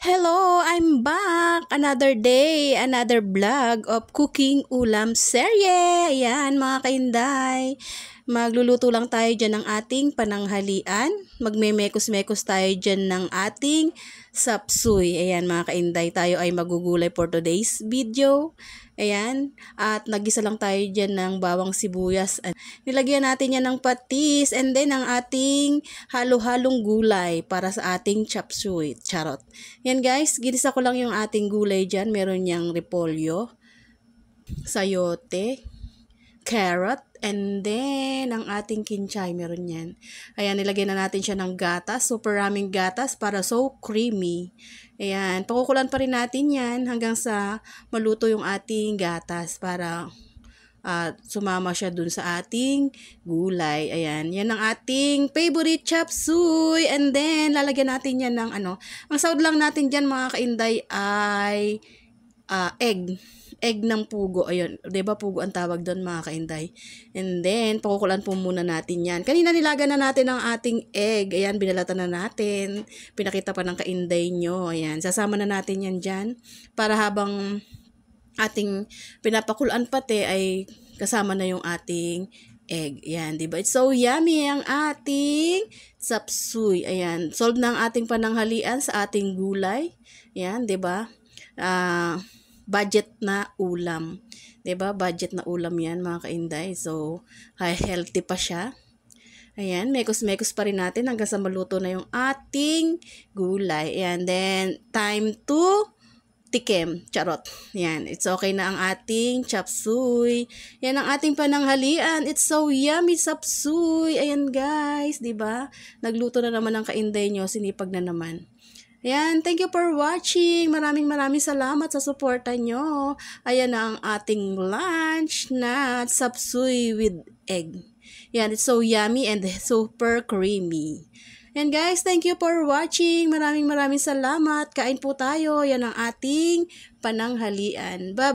Hello, I'm back. Another day, another vlog of cooking ulam serye. Ayan mga kainday. Magluluto lang tayo dyan ng ating pananghalian. Magmemekos-mekos tayo dyan ng ating sapsuy. Ayan mga kainday, tayo ay magugulay for today's video. Ayan, at nagisa lang tayo dyan ng bawang sibuyas. Nilagyan natin yan ng patis and then ang ating halo-halong gulay para sa ating chop suey. Charot. Yan guys, ginisa ko lang yung ating gulay dyan. Meron niyang repolyo, sayote, carrot, and then ang ating kinchay, meron yan. Ayan, nilagyan na natin siya ng gatas. Super raming gatas para so creamy. Ayan, pakukulan pa rin natin yan hanggang sa maluto yung ating gatas para sumama siya dun sa ating gulay. Ayan, yan ang ating favorite chop suey. And then, lalagyan natin yan ng ang sahod lang natin dyan mga kainday ay egg. Egg ng pugo. Ayun, 'di ba pugo ang tawag doon mga kainday. And then, pakukulan po muna natin 'yan. Kanina nilaga na natin ang ating egg. Ayan, binalatan na natin. Pinakita pa ng kainday nyo. Ayan, sasama na natin 'yan diyan para habang ating pinapakulan pati ay kasama na yung ating egg. Ayan, 'di ba? It's so yummy ang ating sapsuy. Ayan, solve na ang ating pananghalian sa ating gulay. Ayan, 'di ba? Budget na ulam. 'Di ba? Budget na ulam 'yan, mga kainday. So, healthy pa siya. Ayan, mekos-mekos pa rin natin hanggang sa maluto na yung ating gulay. Ayan, then time to tikim. Charot. Yan, it's okay na ang ating chop suey. Yan ang ating pananghalian. It's so yummy chop suey. Ayan guys, 'di ba? Nagluto na naman ang kainday nyo, sinipag na naman. Ayan, thank you for watching. Maraming salamat sa suporta nyo. Ayan na ang ating lunch na sapsuy with egg. Yan, it's so yummy and super creamy. And guys, thank you for watching. Maraming salamat. Kain po tayo. Yan ang ating pananghalian. Bye.